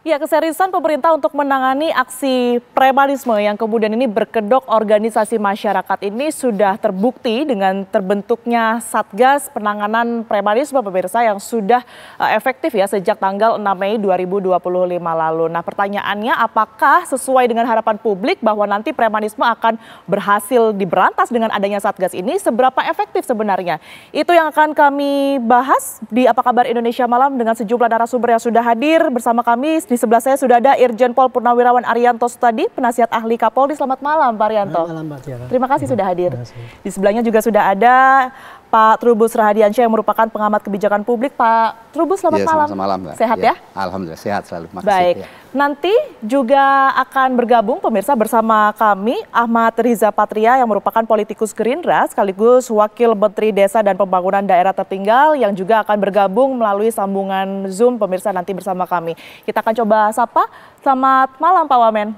Ya, keseriusan pemerintah untuk menangani aksi premanisme yang kemudian ini berkedok organisasi masyarakat ini sudah terbukti dengan terbentuknya Satgas Penanganan Premanisme pemirsa yang sudah efektif ya sejak tanggal 6 Mei 2025 lalu. Nah, pertanyaannya apakah sesuai dengan harapan publik bahwa nanti premanisme akan berhasil diberantas dengan adanya Satgas ini? Seberapa efektif sebenarnya? Itu yang akan kami bahas di Apa Kabar Indonesia Malam dengan sejumlah narasumber yang sudah hadir bersama kami. Di sebelah saya sudah ada Irjen Pol Purnawirawan Arianto Sutadi, penasihat ahli Kapolri. Selamat malam Pak Arianto. Selamat malam Mbak Tiara. Terima kasih sudah hadir. Di sebelahnya juga sudah ada Pak Trubus Rahadiansyah yang merupakan pengamat kebijakan publik. Pak Trubus, selamat malam. Selamat malam, Mbak. Sehat ya? Alhamdulillah sehat selalu. Makasih. Baik. Ya. Nanti juga akan bergabung pemirsa bersama kami Ahmad Riza Patria yang merupakan politikus Gerindra sekaligus Wakil Menteri Desa dan Pembangunan Daerah Tertinggal yang juga akan bergabung melalui sambungan Zoom pemirsa nanti bersama kami. Kita akan coba sapa. Selamat malam Pak Wamen.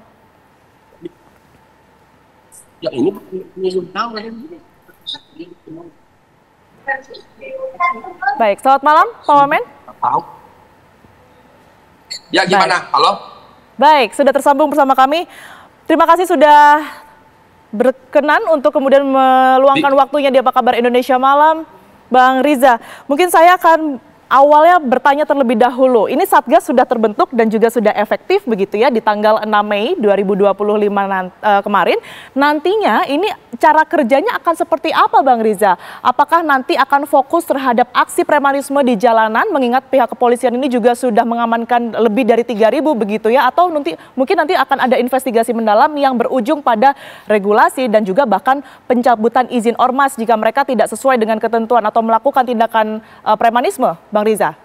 Ya ini Baik, selamat malam Pak Wamen. Ya gimana? Baik. Halo? Baik, sudah tersambung bersama kami. Terima kasih sudah berkenan untuk kemudian meluangkan waktunya di Apa Kabar Indonesia Malam. Bang Riza, mungkin saya akan awalnya bertanya terlebih dahulu. Ini Satgas sudah terbentuk dan juga sudah efektif begitu ya di tanggal 6 Mei 2025 kemarin. Nantinya ini cara kerjanya akan seperti apa Bang Riza? Apakah nanti akan fokus terhadap aksi premanisme di jalanan mengingat pihak kepolisian ini juga sudah mengamankan lebih dari 3.000 begitu ya, atau mungkin nanti akan ada investigasi mendalam yang berujung pada regulasi dan juga bahkan pencabutan izin ormas jika mereka tidak sesuai dengan ketentuan atau melakukan tindakan premanisme, Bang Riza?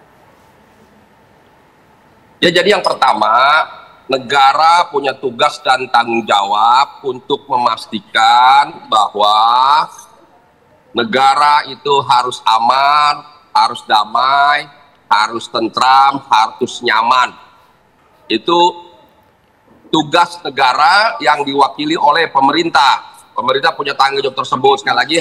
Ya jadi yang pertama, negara punya tugas dan tanggung jawab untuk memastikan bahwa negara itu harus aman, harus damai, harus tentram, harus nyaman. Itu tugas negara yang diwakili oleh pemerintah. Pemerintah punya tanggung jawab tersebut. Sekali lagi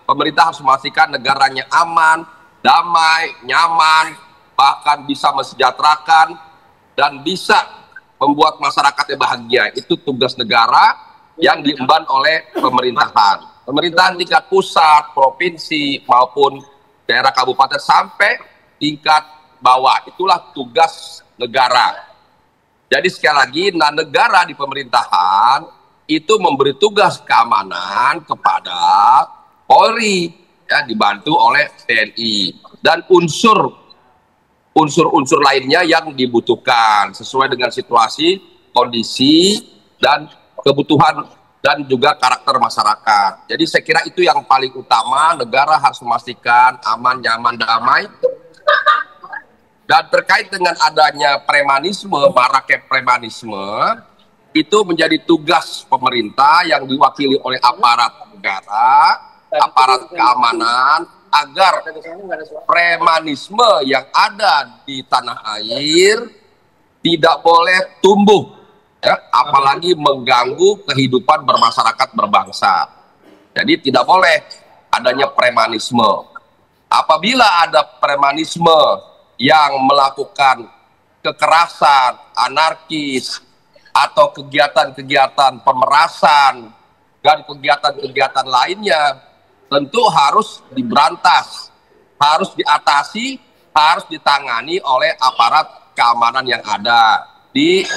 pemerintah harus memastikan negaranya aman, damai, nyaman, bahkan bisa mensejahterakan dan bisa membuat masyarakatnya bahagia. Itu tugas negara yang diemban oleh pemerintahan. Pemerintahan tingkat pusat, provinsi, maupun daerah kabupaten sampai tingkat bawah. Itulah tugas negara. Jadi sekali lagi, negara di pemerintahan itu memberi tugas keamanan kepada Polri, ya, dibantu oleh TNI. Dan unsur-unsur lainnya yang dibutuhkan sesuai dengan situasi, kondisi, dan kebutuhan dan juga karakter masyarakat. Jadi saya kira itu yang paling utama, negara harus memastikan aman, nyaman, damai. Dan terkait dengan adanya premanisme, maraknya premanisme, itu menjadi tugas pemerintah yang diwakili oleh aparat negara, aparat keamanan, agar premanisme yang ada di tanah air tidak boleh tumbuh, ya, apalagi mengganggu kehidupan bermasyarakat berbangsa. Jadi tidak boleh adanya premanisme. Apabila ada premanisme yang melakukan kekerasan, anarkis, atau kegiatan-kegiatan pemerasan dan kegiatan-kegiatan lainnya, tentu harus diberantas, harus diatasi, harus ditangani oleh aparat keamanan yang ada di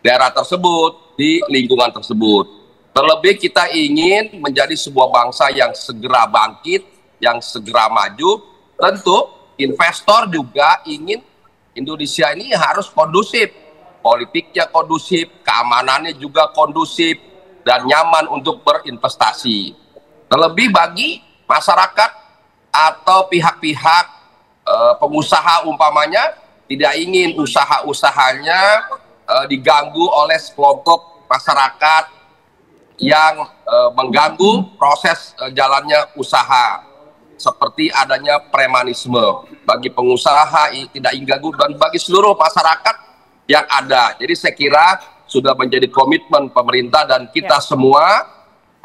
daerah tersebut, di lingkungan tersebut. Terlebih kita ingin menjadi sebuah bangsa yang segera bangkit, yang segera maju. Tentu investor juga ingin Indonesia ini harus kondusif, politiknya kondusif, keamanannya juga kondusif, dan nyaman untuk berinvestasi. Terlebih bagi masyarakat atau pihak-pihak pengusaha umpamanya tidak ingin usaha-usahanya diganggu oleh sekelompok masyarakat yang mengganggu proses jalannya usaha, seperti adanya premanisme. Bagi pengusaha tidak ingin ganggu, dan bagi seluruh masyarakat yang ada. Jadi saya kira sudah menjadi komitmen pemerintah dan kita semua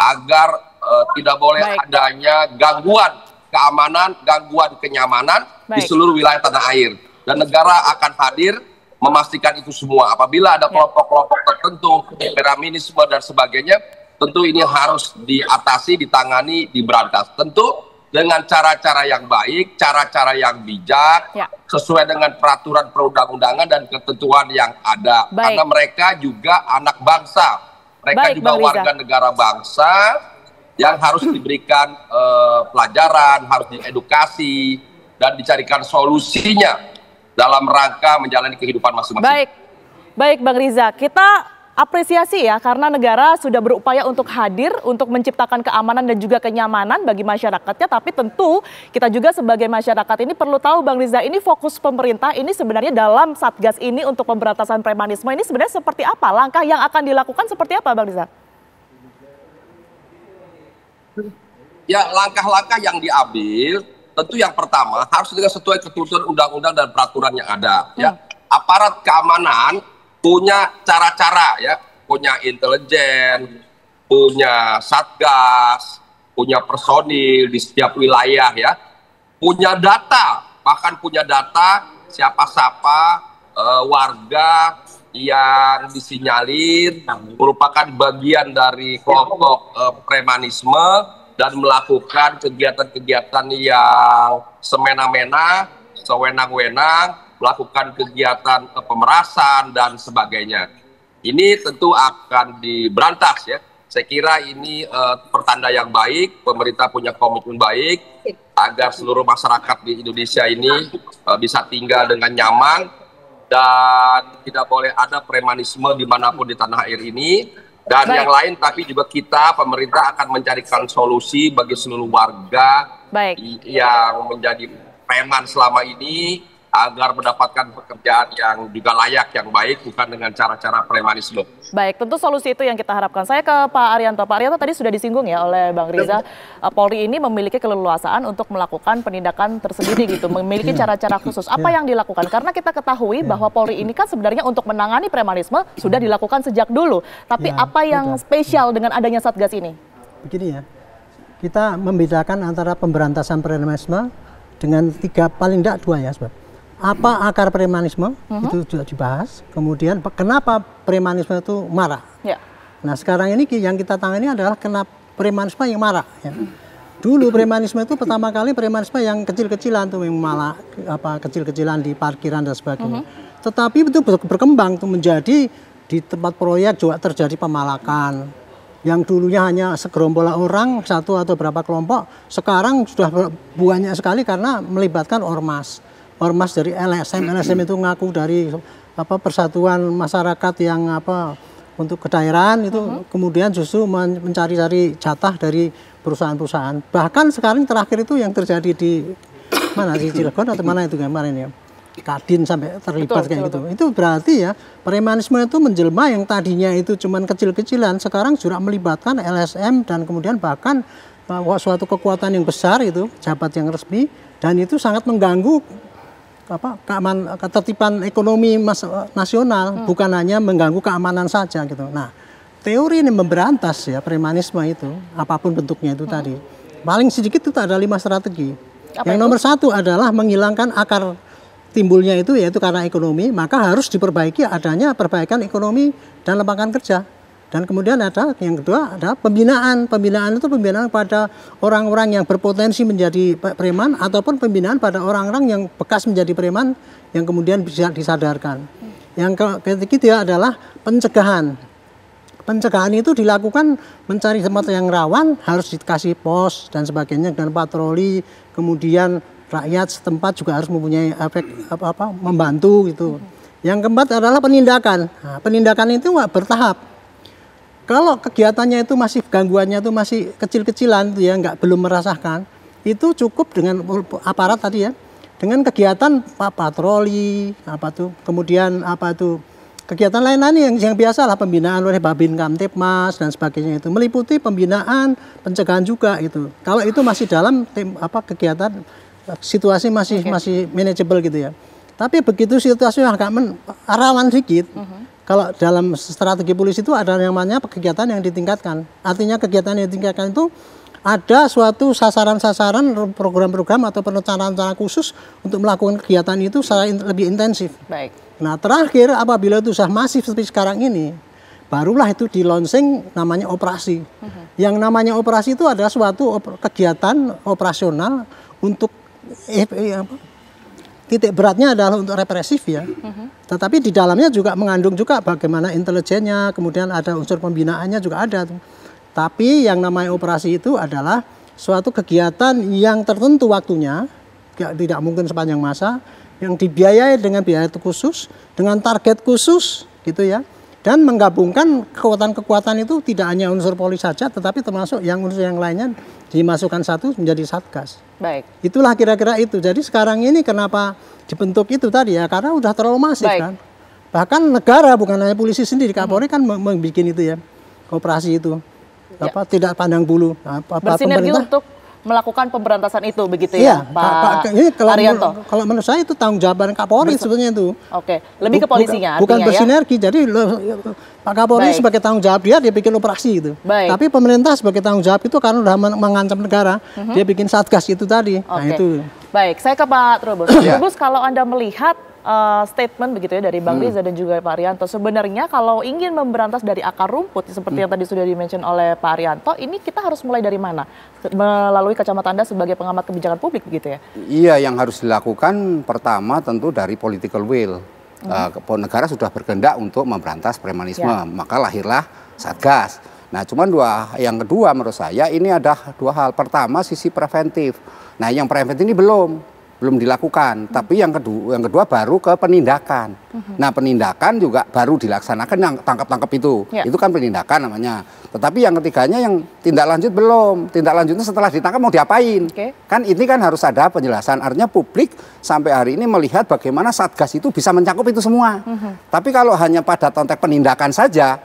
agar tidak boleh adanya gangguan keamanan, gangguan kenyamanan di seluruh wilayah tanah air. Dan negara akan hadir memastikan itu semua. Apabila ada kelompok-kelompok tertentu, feminisme dan sebagainya, tentu ini harus diatasi, ditangani, diberantas. Tentu dengan cara-cara yang baik, cara-cara yang bijak, sesuai dengan peraturan perundang-undangan dan ketentuan yang ada. Karena mereka juga anak bangsa, mereka juga warga negara bangsa yang harus diberikan pelajaran, harus diedukasi, dan dicarikan solusinya dalam rangka menjalani kehidupan masing-masing. Baik Bang Riza, kita apresiasi ya karena negara sudah berupaya untuk hadir, untuk menciptakan keamanan dan juga kenyamanan bagi masyarakatnya. Tapi tentu kita juga sebagai masyarakat ini perlu tahu Bang Riza, ini fokus pemerintah ini sebenarnya dalam Satgas ini untuk pemberantasan premanisme ini sebenarnya seperti apa? Langkah yang akan dilakukan seperti apa Bang Riza? Ya, langkah-langkah yang diambil tentu yang pertama harus dengan sesuai ketentuan undang-undang dan peraturan yang ada. Ya, aparat keamanan punya cara-cara, ya, punya intelijen, punya satgas, punya personil di setiap wilayah, ya, punya data, bahkan punya data siapa-siapa warga yang disinyalir merupakan bagian dari kelompok premanisme dan melakukan kegiatan-kegiatan yang semena-mena, sewenang-wenang, melakukan kegiatan pemerasan dan sebagainya. Ini tentu akan diberantas ya. Saya kira ini pertanda yang baik, pemerintah punya komitmen baik agar seluruh masyarakat di Indonesia ini bisa tinggal dengan nyaman dan tidak boleh ada premanisme dimanapun di tanah air ini. Dan yang lain, tapi juga kita, pemerintah akan mencarikan solusi bagi seluruh warga yang menjadi preman selama ini, agar mendapatkan pekerjaan yang juga layak, yang baik, bukan dengan cara-cara premanisme. Baik, tentu solusi itu yang kita harapkan. Saya ke Pak Arianto. Pak Arianto tadi sudah disinggung ya oleh Bang Riza, Polri ini memiliki keleluasaan untuk melakukan penindakan tersendiri gitu, memiliki cara-cara khusus. Apa yang dilakukan? Karena kita ketahui bahwa Polri ini kan sebenarnya untuk menangani premanisme sudah dilakukan sejak dulu. Tapi apa yang spesial dengan adanya Satgas ini? Begini ya, kita membedakan antara pemberantasan premanisme dengan paling tidak dua ya, sebab apa akar premanisme itu juga dibahas. Kemudian kenapa premanisme itu marah. Nah sekarang ini yang kita tangani adalah kenapa premanisme yang marah. Dulu premanisme itu pertama kali premanisme yang kecil-kecilan tuh, yang malah kecil-kecilan di parkiran dan sebagainya. Tetapi itu berkembang tuh menjadi di tempat proyek juga terjadi pemalakan. Yang dulunya hanya segerombol orang, satu atau berapa kelompok, sekarang sudah banyak sekali karena melibatkan ormas. Ormas dari LSM itu ngaku dari persatuan masyarakat yang untuk kedaerahan itu kemudian justru mencari-cari jatah dari perusahaan-perusahaan. Bahkan sekarang terakhir itu yang terjadi di mana, di Cilegon atau mana itu kemarin ya, Kadin sampai terlibat kayak gitu. Itu berarti ya premanisme itu menjelma, yang tadinya itu cuman kecil-kecilan sekarang juga melibatkan LSM dan kemudian bahkan suatu kekuatan yang besar itu, jabat yang resmi, dan itu sangat mengganggu ketertiban ekonomi nasional, bukan hanya mengganggu keamanan saja gitu. Nah, teori ini memberantas ya premanisme itu, apapun bentuknya itu tadi. Paling sedikit itu ada 5 strategi. Yang nomor 1 adalah menghilangkan akar timbulnya itu, yaitu karena ekonomi, maka harus diperbaiki adanya perbaikan ekonomi dan lapangan kerja. Dan kemudian ada yang kedua ada pembinaan. Pembinaan itu pembinaan pada orang-orang yang berpotensi menjadi preman ataupun pembinaan pada orang-orang yang bekas menjadi preman yang kemudian bisa disadarkan. Yang ketiga adalah pencegahan. Pencegahan itu dilakukan mencari tempat yang rawan, harus dikasih pos dan sebagainya dan patroli. Kemudian rakyat setempat juga harus mempunyai efek membantu gitu. Yang keempat adalah penindakan. Nah, penindakan itu bertahap. Kalau kegiatannya itu masih, gangguannya itu masih kecil-kecilan tuh ya, belum merasakan, itu cukup dengan aparat tadi ya, dengan kegiatan patroli, kemudian kegiatan lain-lain yang biasa lah, pembinaan oleh Babin Kamtipmas dan sebagainya itu, meliputi pembinaan, pencegahan juga itu. Kalau itu masih dalam kegiatan, situasi masih manageable gitu ya. Tapi begitu situasi agak rawan sedikit, kalau dalam strategi polisi itu ada yang namanya kegiatan yang ditingkatkan. Artinya kegiatan yang ditingkatkan itu ada suatu sasaran-sasaran, program-program atau perencanaan khusus untuk melakukan kegiatan itu secara lebih intensif. Baik. Nah terakhir apabila itu sudah masif seperti sekarang ini, barulah itu di launching namanya operasi. Yang namanya operasi itu adalah suatu kegiatan operasional untuk titik beratnya adalah untuk represif ya. Tetapi di dalamnya juga mengandung juga bagaimana intelijennya, kemudian ada unsur pembinaannya juga ada. Tapi yang namanya operasi itu adalah suatu kegiatan yang tertentu waktunya, tidak mungkin sepanjang masa, yang dibiayai dengan biaya khusus, dengan target khusus gitu ya. Dan menggabungkan kekuatan-kekuatan itu tidak hanya unsur polri saja, tetapi termasuk yang unsur yang lainnya dimasukkan satu menjadi satgas. Baik. Itulah kira-kira itu. Jadi sekarang ini kenapa dibentuk itu tadi ya, karena udah terlalu masif kan. Bahkan negara bukan hanya polisi sendiri, Kapolri kan membuat itu ya, operasi itu. Tidak pandang bulu. Bersinergi untuk melakukan pemberantasan itu begitu ya, Pak Arianto? Kalau menurut saya itu tanggung jawab Kapolri sebetulnya itu. Oke, lebih ke polisinya bukan artinya bersinergi. Jadi Pak Kapolri sebagai tanggung jawab dia bikin operasi itu. Tapi pemerintah sebagai tanggung jawab itu karena sudah mengancam negara, dia bikin satgas itu tadi. Nah, itu. Baik, saya ke Pak Trubus. Trubus, kalau Anda melihat statement begitu ya dari Bang Riza dan juga Pak Arianto, sebenarnya kalau ingin memberantas dari akar rumput seperti yang tadi sudah di-mention oleh Pak Arianto, ini kita harus mulai dari mana? Melalui kacamata Anda sebagai pengamat kebijakan publik begitu ya? Iya, yang harus dilakukan pertama tentu dari political will. Negara sudah berkehendak untuk memberantas premanisme, maka lahirlah Satgas. Nah, cuman yang kedua menurut saya ini ada dua hal. Pertama sisi preventif. Nah, yang preventif ini belum dilakukan, tapi yang kedua baru ke penindakan. Nah, penindakan juga baru dilaksanakan yang tangkap-tangkap itu kan penindakan namanya. Tetapi yang ketiganya yang tindak lanjut belum. Tindak lanjutnya setelah ditangkap mau diapain? Kan ini kan harus ada penjelasan. Artinya publik sampai hari ini melihat bagaimana Satgas itu bisa mencakup itu semua. Tapi kalau hanya pada konteks penindakan saja,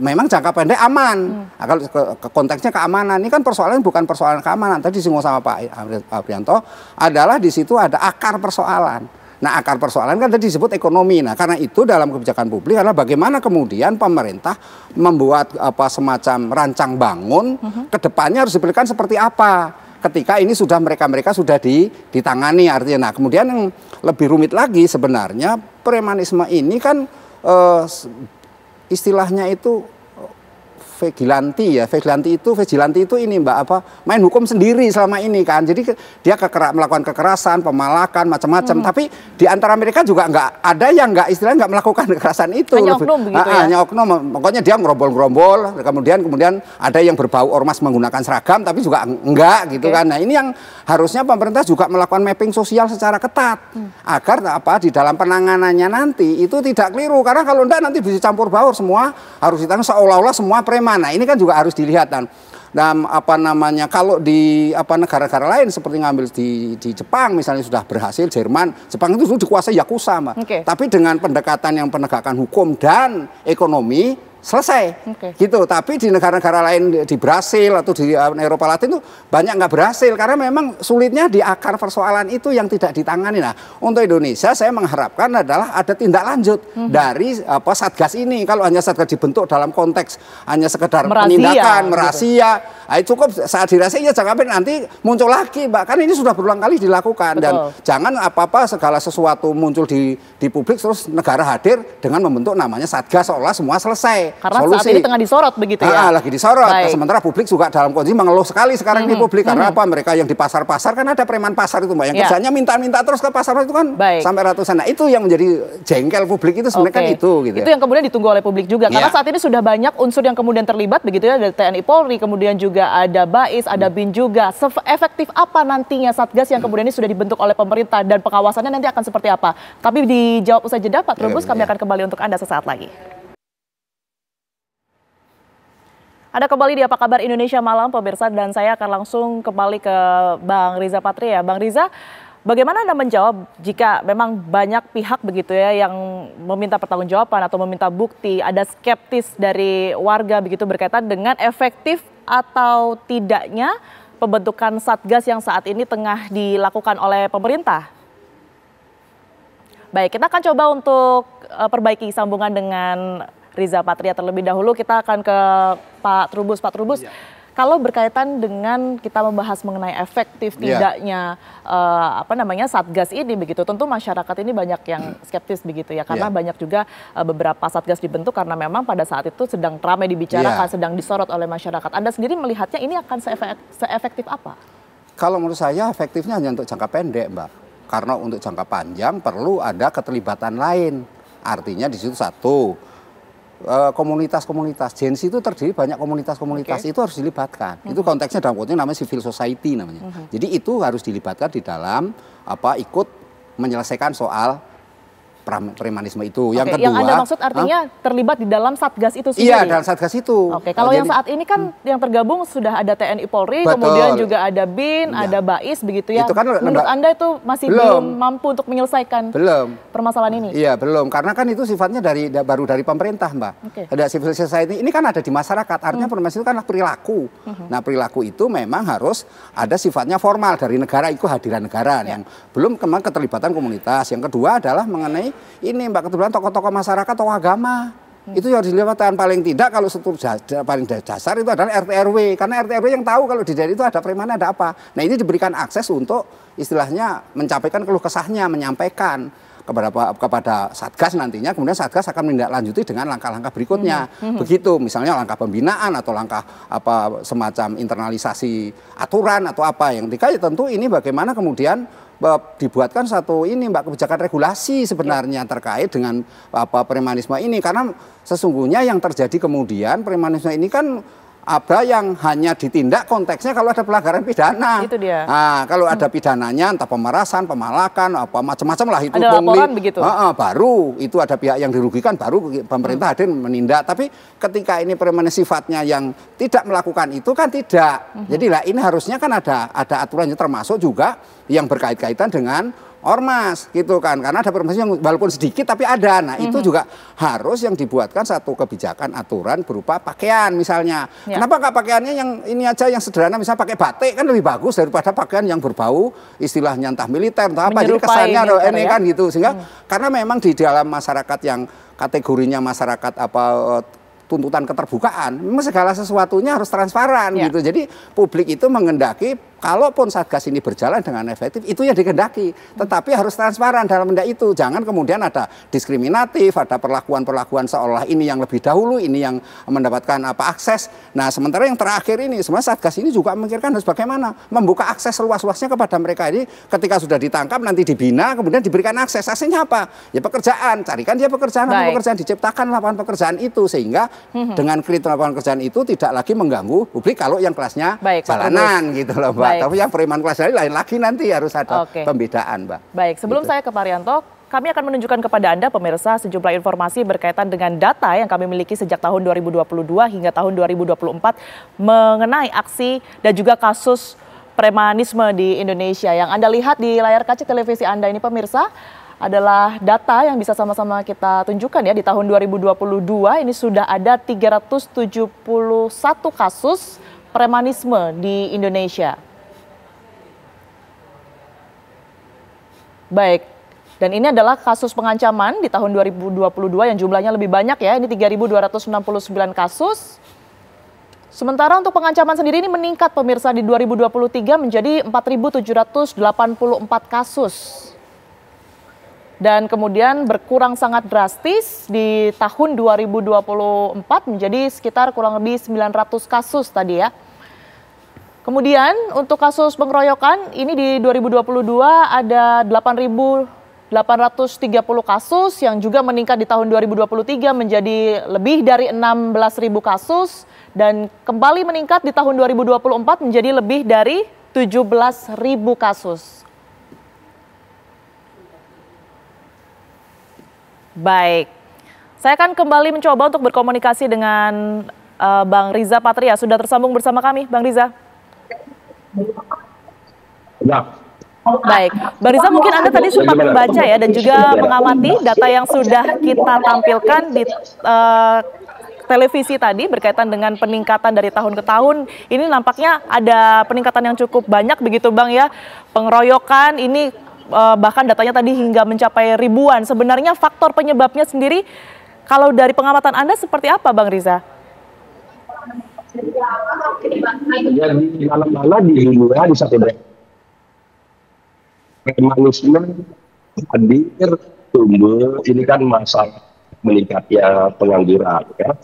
memang jangka pendek aman. Nah, kalau konteksnya keamanan, ini kan persoalan bukan persoalan keamanan. Tadi disinggung sama Pak Arianto, adalah di situ ada akar persoalan. Nah, akar persoalan kan tadi disebut ekonomi. Nah, karena itu dalam kebijakan publik adalah bagaimana kemudian pemerintah membuat semacam rancang bangun, kedepannya harus diberikan seperti apa. Ketika ini sudah mereka sudah ditangani artinya. Nah, kemudian yang lebih rumit lagi sebenarnya premanisme ini kan istilahnya itu vigilanti itu ini main hukum sendiri selama ini kan. Jadi dia melakukan kekerasan, pemalakan, macam-macam. Tapi di antara mereka juga ada yang istilahnya nggak melakukan kekerasan itu. Hanya oknum begitu ya? Hanya oknum. Pokoknya dia ngerombol-ngerombol. Kemudian ada yang berbau ormas menggunakan seragam, tapi juga enggak gitu kan. Nah, ini yang harusnya pemerintah juga melakukan mapping sosial secara ketat agar di dalam penanganannya nanti itu tidak keliru. Karena kalau enggak nanti bisa campur baur semua harus ditangani seolah-olah semua preman. Nah, ini kan juga harus dilihat dan kalau di negara-negara lain seperti ngambil di Jepang misalnya sudah berhasil, Jepang itu sudah dikuasai Yakuza, Mbak. Tapi dengan pendekatan yang penegakan hukum dan ekonomi selesai gitu. Tapi di negara-negara lain di Brasil atau di Eropa Latin itu banyak nggak berhasil karena memang sulitnya di akar persoalan itu yang tidak ditangani. Nah, untuk Indonesia saya mengharapkan adalah ada tindak lanjut dari Satgas ini. Kalau hanya Satgas dibentuk dalam konteks hanya sekedar penindakan, merahasia, cukup saat dirahasia jangan sampai nanti muncul lagi, Mbak. Kan ini sudah berulang kali dilakukan. Dan jangan segala sesuatu muncul di publik terus negara hadir dengan membentuk namanya Satgas seolah semua selesai. Karena saat ini tengah disorot begitu ya? Lagi disorot. Sementara publik juga dalam kondisi mengeluh sekali sekarang di publik. Karena mereka yang di pasar-pasar kan ada preman pasar itu, Mbak. Yang kerjanya minta-minta terus ke pasar itu kan sampai ratusan. Nah, itu yang menjadi jengkel publik itu sebenarnya kan itu. Gitu. Itu yang kemudian ditunggu oleh publik juga. Karena saat ini sudah banyak unsur yang kemudian terlibat begitu ya. Dari TNI Polri, kemudian juga ada BAIS, ada BIN juga. Efektif apa nantinya Satgas yang kemudian ini sudah dibentuk oleh pemerintah dan pengawasannya nanti akan seperti apa? Tapi dijawab usai jeda, Pak Trubus, kami akan kembali untuk Anda sesaat lagi. Ada kembali di Apa Kabar Indonesia Malam, pemirsa, dan saya akan langsung kembali ke Bang Riza Patria. Bang Riza, bagaimana Anda menjawab jika memang banyak pihak begitu ya yang meminta pertanggungjawaban atau meminta bukti, ada skeptis dari warga begitu berkaitan dengan efektif atau tidaknya pembentukan Satgas yang saat ini tengah dilakukan oleh pemerintah? Baik, kita akan coba untuk perbaiki sambungan dengan Riza Patria terlebih dahulu. Kita akan ke Pak Trubus. Pak Trubus, Kalau berkaitan dengan kita membahas mengenai efektif tidaknya Satgas ini begitu, tentu masyarakat ini banyak yang skeptis begitu ya, karena banyak juga beberapa Satgas dibentuk karena memang pada saat itu sedang ramai dibicarakan, sedang disorot oleh masyarakat. Anda sendiri melihatnya ini akan seefektif apa? Kalau menurut saya efektifnya hanya untuk jangka pendek, Mbak. Karena untuk jangka panjang perlu ada keterlibatan lain. Artinya di situ satu, komunitas-komunitas Gen Z itu terdiri banyak komunitas-komunitas, itu harus dilibatkan. Itu konteksnya dalam konteks namanya civil society namanya. Jadi itu harus dilibatkan di dalam ikut menyelesaikan soal premanisme itu. Yang kedua, yang Anda maksud artinya terlibat di dalam Satgas itu sendiri? Iya, dalam Satgas itu. Oke, kalau yang saat ini kan yang tergabung sudah ada TNI Polri, kemudian juga ada BIN, ada BAIS begitu ya. Itu kan, menurut Anda itu masih belum mampu untuk menyelesaikan permasalahan ini? Iya, belum. Karena kan itu sifatnya baru dari pemerintah, Mbak. Ada civil society, ini kan ada di masyarakat. Artinya permasalahan itu kan perilaku. Nah, perilaku itu memang harus ada sifatnya formal dari negara, itu hadiran negara. Yang belum kemana keterlibatan komunitas. Yang kedua adalah mengenai ini, Mbak, kebetulan tokoh-tokoh masyarakat, tokoh agama. Itu harus dilibatkan. Paling tidak kalau paling dasar itu adalah RT RW. Karena RT RW yang tahu kalau di daerah itu ada preman, ada apa. Nah, ini diberikan akses untuk istilahnya mencapaikan keluh kesahnya, menyampaikan kepada Satgas nantinya, kemudian Satgas akan menindaklanjuti dengan langkah-langkah berikutnya. Begitu, misalnya langkah pembinaan atau langkah semacam internalisasi aturan atau apa. Yang ketiga ya tentu ini bagaimana kemudian dibuatkan satu Mbak, kebijakan regulasi sebenarnya terkait dengan premanisme ini, karena sesungguhnya yang terjadi kemudian premanisme ini kan ada yang hanya ditindak konteksnya kalau ada pelanggaran pidana. Itu dia. Nah, kalau ada pidananya entah pemerasan, pemalakan, apa macam-macam lah itu. Ada laporan begitu. Baru itu ada pihak yang dirugikan, baru pemerintah hadir menindak. Tapi ketika ini premanisme sifatnya yang tidak melakukan itu kan tidak. Jadi lah ini harusnya kan ada aturannya, termasuk juga yang berkait-kaitan dengan ormas gitu kan, karena ada permasalahan yang walaupun sedikit tapi ada. Nah, itu juga harus yang dibuatkan satu kebijakan aturan berupa pakaian misalnya. Kenapa nggak pakaiannya yang ini aja yang sederhana, misalnya pakai batik kan lebih bagus daripada pakaian yang berbau istilahnya entah militer entah apa. Jadi kesannya ini kan gitu, sehingga karena memang di dalam masyarakat yang kategorinya masyarakat tuntutan keterbukaan, memang segala sesuatunya harus transparan gitu. Jadi publik itu mengendaki kalaupun Satgas ini berjalan dengan efektif, itu yang dikehendaki. Tetapi harus transparan dalam benda itu. Jangan kemudian ada diskriminatif, ada perlakuan-perlakuan seolah ini yang lebih dahulu, ini yang mendapatkan akses. Nah, sementara yang terakhir ini, sebenarnya Satgas ini juga memikirkan harus bagaimana membuka akses seluas-luasnya kepada mereka ini. Ketika sudah ditangkap, nanti dibina, kemudian diberikan akses. Aksesnya apa? Ya pekerjaan. Carikan dia pekerjaan, pekerjaan, diciptakan lapangan pekerjaan itu. Sehingga dengan kreatif lapangan pekerjaan itu tidak lagi mengganggu publik kalau yang kelasnya jalanan gitu loh, Mbak. Tapi yang preman kelas lain lagi nanti harus ada pembedaan, Mbak. Baik, sebelum saya ke Pak Rianto, kami akan menunjukkan kepada Anda pemirsa sejumlah informasi berkaitan dengan data yang kami miliki sejak tahun 2022 hingga tahun 2024 mengenai aksi dan juga kasus premanisme di Indonesia. Yang Anda lihat di layar kaca televisi Anda ini pemirsa adalah data yang bisa sama-sama kita tunjukkan ya. Di tahun 2022 ini sudah ada 371 kasus premanisme di Indonesia. Baik, dan ini adalah kasus pengancaman di tahun 2022 yang jumlahnya lebih banyak ya, ini 3.269 kasus. Sementara untuk pengancaman sendiri ini meningkat pemirsa di 2023 menjadi 4.784 kasus. Dan kemudian berkurang sangat drastis di tahun 2024 menjadi sekitar kurang lebih 900 kasus tadi ya. Kemudian untuk kasus pengeroyokan ini di 2022 ada 8.830 kasus yang juga meningkat di tahun 2023 menjadi lebih dari 16.000 kasus dan kembali meningkat di tahun 2024 menjadi lebih dari 17.000 kasus. Baik, saya akan kembali mencoba untuk berkomunikasi dengan Bang Riza Patria. Sudah tersambung bersama kami, Bang Riza? Ya. Baik, Bang Riza, mungkin Anda tadi sempat membaca ya dan juga mengamati data yang sudah kita tampilkan di televisi tadi berkaitan dengan peningkatan dari tahun ke tahun. Ini nampaknya ada peningkatan yang cukup banyak begitu Bang ya. Pengeroyokan ini bahkan datanya tadi hingga mencapai ribuan. Sebenarnya faktor penyebabnya sendiri kalau dari pengamatan Anda seperti apa Bang Riza? Jadi mana-mana di dunia di satu daerah premanisme hadir tumbuh, ini kan masalah meningkatnya pengangguran ya,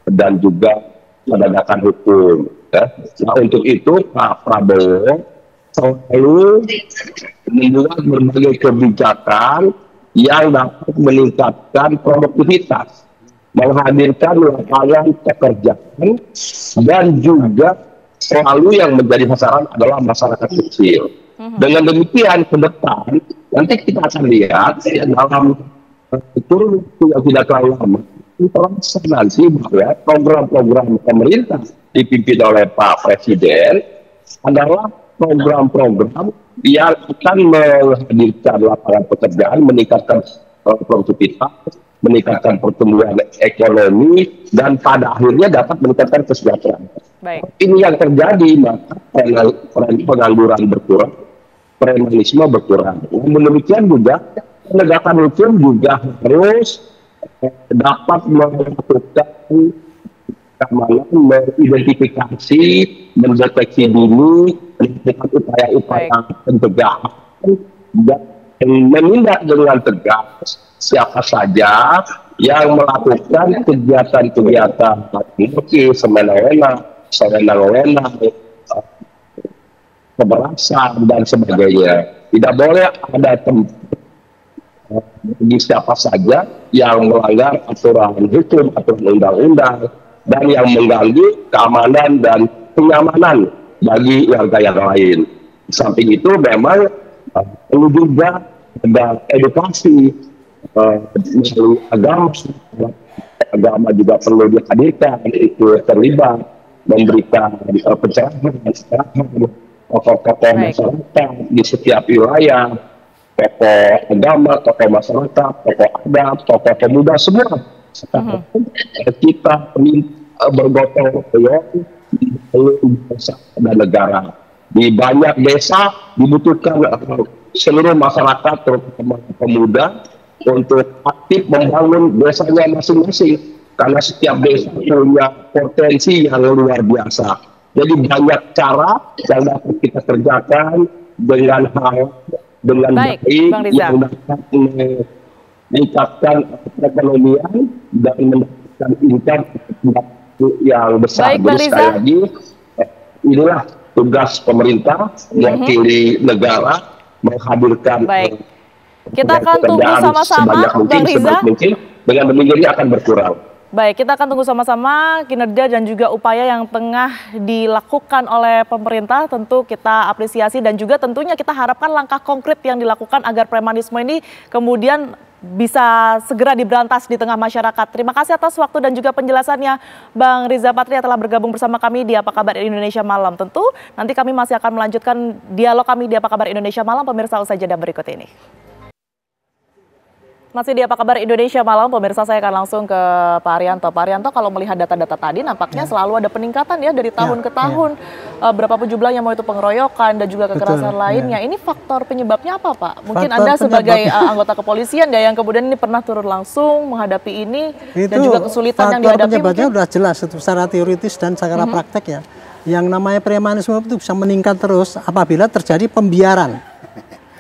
dan juga penegakan hukum ya. Nah, untuk itu Pak Prabowo selalu membuat berbagai kebijakan yang dapat meningkatkan produktivitas, menghadirkan lapangan pekerjaan, dan juga selalu yang menjadi sasaran adalah masyarakat kecil. Dengan demikian ke depan nanti kita akan lihat ya, dalam turun yang tidak terlalu lama terasa nanti bahwa program-program pemerintah dipimpin oleh Pak Presiden adalah program-program yang akan menghadirkan lapangan pekerjaan, meningkatkan produktivitas, meningkatkan pertumbuhan ekonomi, dan pada akhirnya dapat meningkatkan kesejahteraan. Baik. Ini yang terjadi, maka pengangguran berkurang, premanisme berkurang. Namun demikian juga penegakan hukum juga harus dapat melakukan keamanan, mengidentifikasi, mendeteksi dini, melakukan upaya-upaya pencegahan, dan menindak dengan tegas siapa saja yang melakukan kegiatan-kegiatan semena-mena, pemerasan dan sebagainya. Tidak boleh ada tempat bagi siapa saja yang melanggar aturan hukum, aturan undang-undang, dan yang mengganggu keamanan dan kenyamanan bagi warga yang lain. Di samping itu memang perlu juga ada edukasi melalui agama juga perlu dihadirkan, itu terlibat memberikan pencerahan tokoh-tokoh masyarakat di setiap wilayah, tokoh agama, tokoh masyarakat, tokoh adat, tokoh pemuda, semua. Kita bergotong royong di desa dan negara. Di banyak desa dibutuhkan seluruh masyarakat, terutama pemuda, untuk aktif membangun desanya masing-masing. Karena setiap desa punya potensi yang luar biasa. Jadi banyak cara yang dapat kita kerjakan dengan baik yang dapat meningkatkan perekonomian dan mendapatkan income yang besar. Baik, jadi sekali lagi inilah tugas pemerintah mewakili negara menghadirkan. Baik. Kita akan tunggu sama-sama, Bang Riza. Dengan demikian ini akan berkurang. Baik, kita akan tunggu sama-sama kinerja dan juga upaya yang tengah dilakukan oleh pemerintah. Tentu kita apresiasi dan juga tentunya kita harapkan langkah konkret yang dilakukan agar premanisme ini kemudian bisa segera diberantas di tengah masyarakat. Terima kasih atas waktu dan juga penjelasannya Bang Riza Patria telah bergabung bersama kami di Apa Kabar Indonesia Malam. Tentu nanti kami masih akan melanjutkan dialog kami di Apa Kabar Indonesia Malam, pemirsa, usai jeda berikut ini. Masih di Apa Kabar Indonesia Malam, pemirsa, saya akan langsung ke Pak Arianto. Pak Arianto, kalau melihat data-data tadi nampaknya selalu ada peningkatan ya dari tahun ke tahun. Berapa jumlahnya, mau itu pengeroyokan dan juga kekerasan lainnya. Ini faktor penyebabnya apa, Pak? Mungkin Anda sebagai anggota kepolisian ya yang kemudian ini pernah turun langsung menghadapi ini dan juga kesulitan yang dihadapi. Penyebabnya sudah jelas itu secara teoritis dan secara praktek ya. Yang namanya premanisme itu bisa meningkat terus apabila terjadi pembiaran.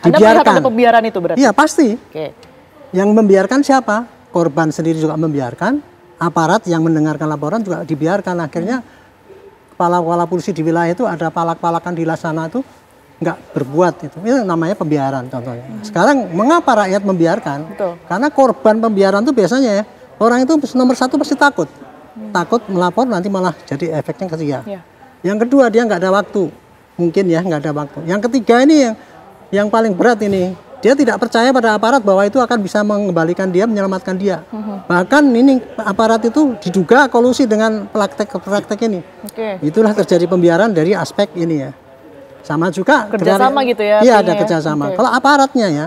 Anda melihat ada pembiaran itu berarti? Iya, pasti. Oke. Yang membiarkan siapa? Korban sendiri juga membiarkan, aparat yang mendengarkan laporan juga dibiarkan. Akhirnya kepala-kepala polisi di wilayah itu ada palak-palakan di sana itu nggak berbuat itu namanya pembiaran contohnya. Sekarang mengapa rakyat membiarkan? Betul. Karena korban pembiaran itu biasanya ya orang itu nomor satu pasti takut, takut melapor nanti malah jadi efeknya ke dia. Yang kedua dia nggak ada waktu, mungkin ya nggak ada waktu. Yang ketiga ini yang paling berat ini. Dia tidak percaya pada aparat bahwa itu akan bisa mengembalikan dia, menyelamatkan dia. Bahkan ini aparat itu diduga kolusi dengan praktek ini. Itulah terjadi pembiaran dari aspek ini ya. Sama juga kerjasama gitu ya. Iya, ada kerjasama. Kalau aparatnya ya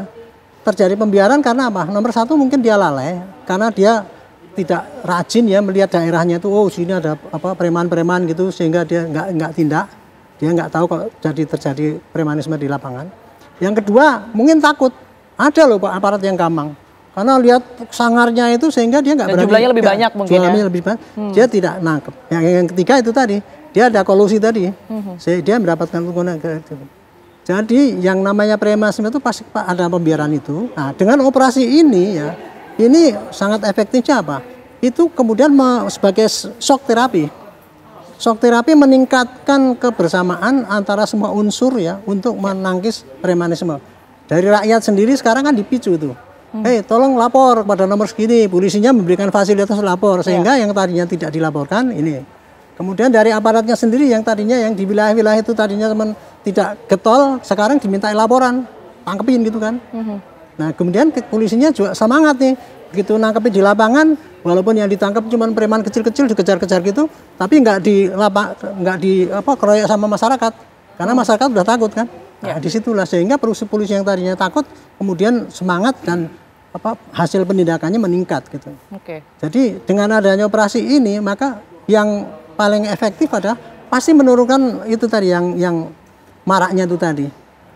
terjadi pembiaran karena apa? Nomor satu mungkin dia lalai karena dia tidak rajin ya melihat daerahnya itu, oh sini ada apa preman-preman gitu, sehingga dia nggak tindak. Dia nggak tahu kalau terjadi premanisme di lapangan. Yang kedua, mungkin takut. Ada loh Pak aparat yang gampang. Karena lihat sangarnya itu sehingga dia nggak berani. Jumlahnya lebih banyak mungkin ya. Lebih banyak. Dia tidak nangkep. Yang ketiga itu tadi, dia ada kolusi tadi. Dia mendapatkan keuntungan. Jadi yang namanya premanisme itu pasti ada pembiaran itu. Nah, dengan operasi ini ya, ini sangat efektifnya apa? Itu kemudian sebagai shock terapi. Shock terapi meningkatkan kebersamaan antara semua unsur ya untuk menangkis premanisme. Dari rakyat sendiri sekarang kan dipicu itu. Tolong lapor pada nomor segini, polisinya memberikan fasilitas lapor sehingga yang tadinya tidak dilaporkan ini. Kemudian dari aparatnya sendiri yang tadinya yang di wilayah-wilayah itu tadinya tidak getol, sekarang dimintai laporan, tangkepin gitu kan. Nah kemudian polisinya juga semangat nih, begitu nangkepin di lapangan, walaupun yang ditangkap cuma preman kecil-kecil dikejar-kejar gitu, tapi nggak keroyok sama masyarakat, karena masyarakat udah takut kan. Nah, disitulah sehingga polisi yang tadinya takut kemudian semangat dan hasil penindakannya meningkat gitu. Jadi dengan adanya operasi ini maka yang paling efektif adalah pasti menurunkan itu tadi yang maraknya itu tadi.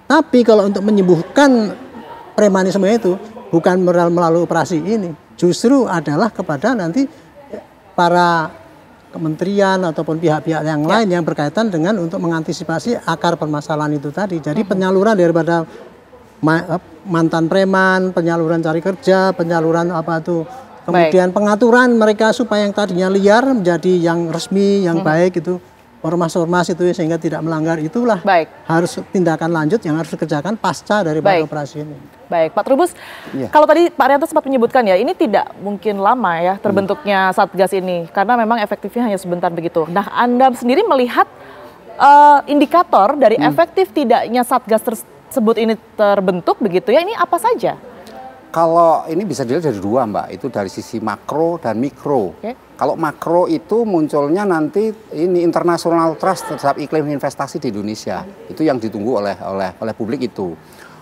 Tapi kalau untuk menyembuhkan premanisme itu bukan melalui operasi ini, justru adalah kepada nanti para kementerian ataupun pihak-pihak yang lain yang berkaitan dengan untuk mengantisipasi akar permasalahan itu tadi. Jadi penyaluran daripada mantan preman, penyaluran cari kerja, penyaluran kemudian pengaturan mereka supaya yang tadinya liar menjadi yang resmi, yang baik itu, ormas-ormas itu sehingga tidak melanggar, itulah harus tindakan lanjut yang harus dikerjakan pasca dari operasi ini. Baik, Pak Trubus, kalau tadi Pak Arianto sempat menyebutkan ya, ini tidak mungkin lama ya terbentuknya Satgas ini, karena memang efektifnya hanya sebentar begitu. Nah, Anda sendiri melihat indikator dari efektif tidaknya Satgas tersebut ini terbentuk begitu ya, ini apa saja? Kalau ini bisa dilihat dari dua, Mbak, itu dari sisi makro dan mikro. Kalau makro itu munculnya nanti ini international trust terhadap iklim investasi di Indonesia. Itu yang ditunggu oleh publik itu.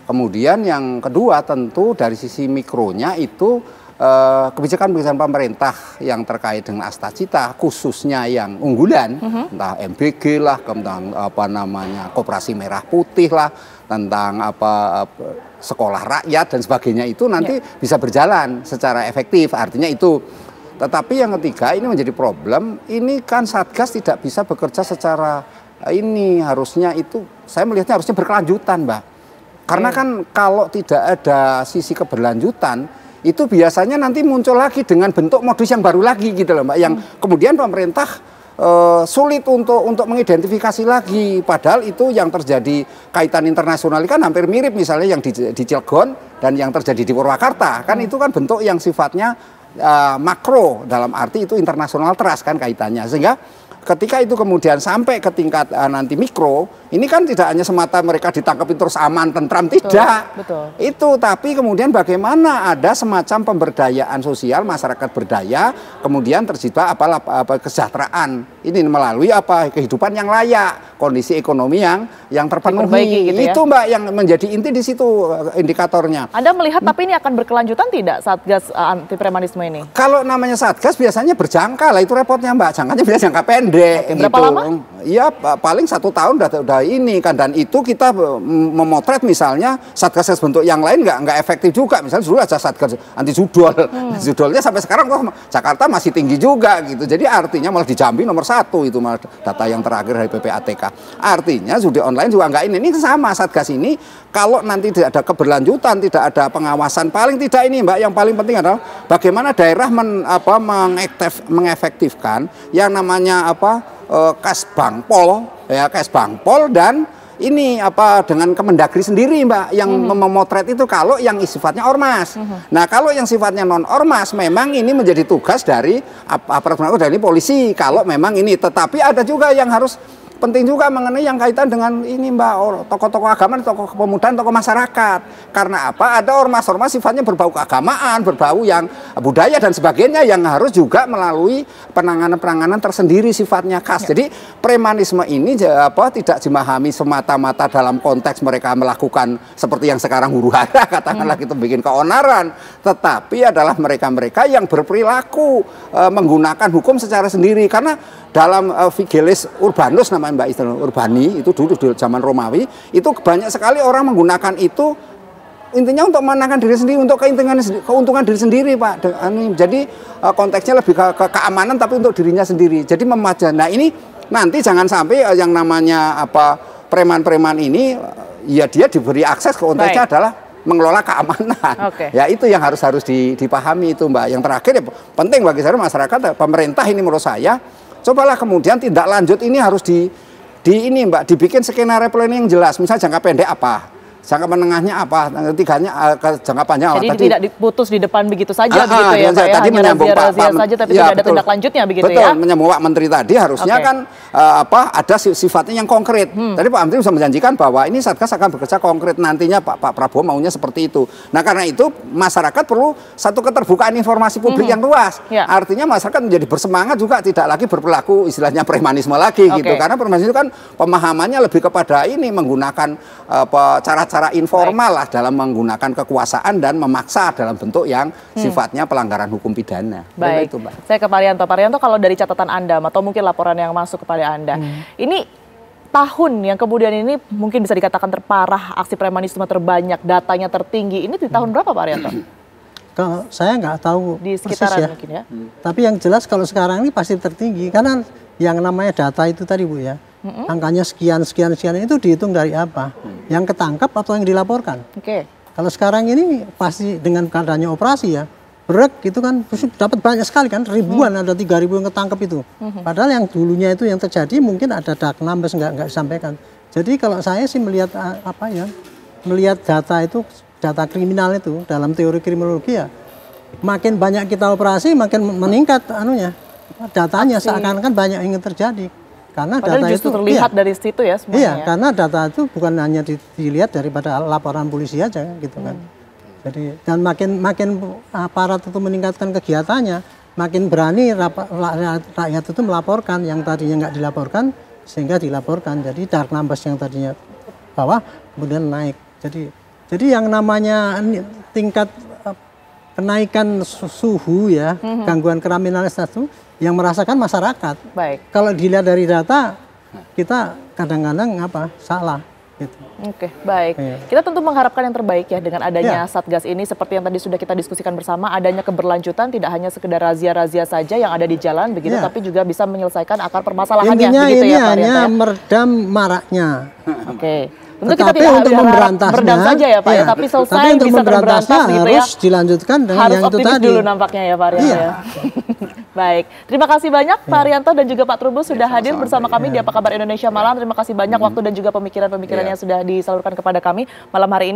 Kemudian yang kedua tentu dari sisi mikronya itu kebijakan-kebijakan pemerintah yang terkait dengan Astacita, khususnya yang unggulan, entah MBG lah, tentang Koperasi Merah Putih lah, tentang sekolah rakyat dan sebagainya, itu nanti bisa berjalan secara efektif. Artinya itu. Tetapi yang ketiga ini menjadi problem. Ini kan Satgas tidak bisa bekerja secara ini, harusnya itu saya melihatnya harusnya berkelanjutan, Mbak. Karena kan kalau tidak ada sisi keberlanjutan, itu biasanya nanti muncul lagi dengan bentuk modus yang baru lagi gitu loh, Mbak. Yang kemudian pemerintah sulit untuk mengidentifikasi lagi. Padahal itu yang terjadi kaitan internasional kan hampir mirip, misalnya yang di Cilegon dan yang terjadi di Purwakarta. Kan itu kan bentuk yang sifatnya makro, dalam arti itu internasional trust kan kaitannya. Sehingga ketika itu kemudian sampai ke tingkat nanti mikro, ini kan tidak hanya semata mereka ditangkap terus aman, tentram, tidak. Betul. Itu, tapi kemudian bagaimana ada semacam pemberdayaan sosial, masyarakat berdaya, kemudian tercipta kesejahteraan ini melalui kehidupan yang layak, kondisi ekonomi yang terpenuhi. Gitu ya? Itu, Mbak, yang menjadi inti di situ indikatornya. Anda melihat tapi ini akan berkelanjutan tidak Satgas anti premanisme ini? Kalau namanya Satgas biasanya berjangka lah, itu repotnya, Mbak. Jangkanya biasanya jangka pendek. Berapa lama? Iya, paling 1 tahun udah ini kan, dan itu kita memotret misalnya Satgas bentuk yang lain nggak efektif juga. Misalnya dulu aja Satgas anti judol, judolnya sampai sekarang Jakarta masih tinggi juga gitu. Jadi artinya malah di Jambi nomor 1 itu malah data yang terakhir dari PPATK. Artinya judi online juga nggak ini sama Satgas ini. Kalau nanti tidak ada keberlanjutan, tidak ada pengawasan, paling tidak ini, Mbak, yang paling penting adalah bagaimana daerah mengefektifkan yang namanya Kasbangpol, Kasbangpol dan ini dengan Kemendagri sendiri, Mbak, yang memotret itu kalau yang sifatnya ormas. Nah, kalau yang sifatnya non ormas memang ini menjadi tugas dari aparat penegak hukum, dari polisi kalau memang ini. Tetapi ada juga yang harus penting juga mengenai yang kaitan dengan ini, Mbak, tokoh-tokoh agama, tokoh kepemudaan, tokoh masyarakat. Karena ada ormas-ormas sifatnya berbau keagamaan, berbau yang budaya dan sebagainya, yang harus juga melalui penanganan-penanganan tersendiri sifatnya khas. Jadi premanisme ini tidak dimahami semata-mata dalam konteks mereka melakukan seperti yang sekarang huru-hara, katakanlah kita bikin keonaran, tetapi adalah mereka-mereka yang berperilaku menggunakan hukum secara sendiri. Karena dalam Vigiles Urbanus namanya, Mbak, istilah Urbani itu dulu di zaman Romawi, itu banyak sekali orang menggunakan itu intinya untuk menenangkan diri sendiri, untuk keuntungan diri sendiri, Pak. Jadi konteksnya lebih ke keamanan tapi untuk dirinya sendiri. Jadi memaja. Nah, ini nanti jangan sampai yang namanya preman-preman ini ya dia diberi akses, konteksnya adalah mengelola keamanan. Ya itu yang harus dipahami itu, Mbak. Yang terakhir ya penting bagi saya masyarakat, pemerintah ini menurut saya cobalah kemudian tindak lanjut ini harus ini, Mbak, dibikin skenario planning yang jelas. Misalnya jangka pendek apa? Jangka menengahnya apa, ketiganya jangka panjang apa. Jadi tidak diputus di depan begitu saja begitu ya, Pak, ya? Tadi Hanya menyambung razia saja tapi tidak ada tindak lanjutnya begitu ya? Betul, menyambung Pak Menteri tadi harusnya kan ada sifatnya yang konkret. Tadi Pak Menteri bisa menjanjikan bahwa ini Satgas akan bekerja konkret nantinya Pak Prabowo maunya seperti itu. Nah karena itu masyarakat perlu satu keterbukaan informasi publik yang luas. Artinya masyarakat menjadi bersemangat juga, tidak lagi berperilaku istilahnya premanisme lagi gitu. Karena premanisme itu kan pemahamannya lebih kepada ini menggunakan cara-cara informal lah dalam menggunakan kekuasaan dan memaksa dalam bentuk yang sifatnya pelanggaran hukum pidana. Baik, itu, Mbak. Saya ke Pak Rianto. Pak Rianto, kalau dari catatan Anda atau mungkin laporan yang masuk kepada Anda, ini tahun yang kemudian ini mungkin bisa dikatakan terparah, aksi premanisme terbanyak, datanya tertinggi, ini di tahun berapa Pak Rianto? Kalau saya nggak tahu di sekitaran persis mungkin ya. Tapi yang jelas kalau sekarang ini pasti tertinggi karena yang namanya data itu tadi, Bu, ya. Angkanya sekian itu dihitung dari apa? Yang ketangkap atau yang dilaporkan? Kalau sekarang ini pasti dengan adanya operasi ya, brek gitu kan dapat banyak sekali kan, ribuan, ada 3.000 yang ketangkap itu. Padahal yang dulunya itu yang terjadi mungkin ada dark numbers nggak disampaikan. Jadi kalau saya sih melihat melihat data itu, data kriminal itu dalam teori kriminologi ya, makin banyak kita operasi makin meningkat datanya seakan-akan banyak yang terjadi. Karena padahal data justru itu terlihat dari situ ya semuanya. Iya, karena data itu bukan hanya dilihat daripada laporan polisi aja gitu kan. Jadi dan makin aparat itu meningkatkan kegiatannya, makin berani rakyat itu melaporkan yang tadinya nggak dilaporkan sehingga dilaporkan. Jadi dark numbers yang tadinya bawah kemudian naik. Jadi yang namanya tingkat kenaikan suhu ya, gangguan kriminalitas itu yang merasakan masyarakat. Baik. Kalau dilihat dari data, kita kadang-kadang salah. Gitu. Baik. Kita tentu mengharapkan yang terbaik ya dengan adanya Satgas ini, seperti yang tadi sudah kita diskusikan bersama, adanya keberlanjutan, tidak hanya sekedar razia-razia saja yang ada di jalan begitu, tapi juga bisa menyelesaikan akar permasalahannya. Intinya begitu ini ya, Pak hanya Rianto, meredam maraknya. Tentu kita Tetapi tidak untuk memberantasnya, meredam saja ya Pak ya, tapi selesai untuk bisa terberantas gitu ya. Harus dilanjutkan dengan harus yang itu optimis tadi. dulu nampaknya ya Pak Rianto ya. Baik, terima kasih banyak Pak Rianto dan juga Pak Trubus sudah hadir bersama kami di Apa Kabar Indonesia Malam. Terima kasih banyak waktu dan juga pemikiran-pemikirannya sudah disalurkan kepada kami malam hari ini.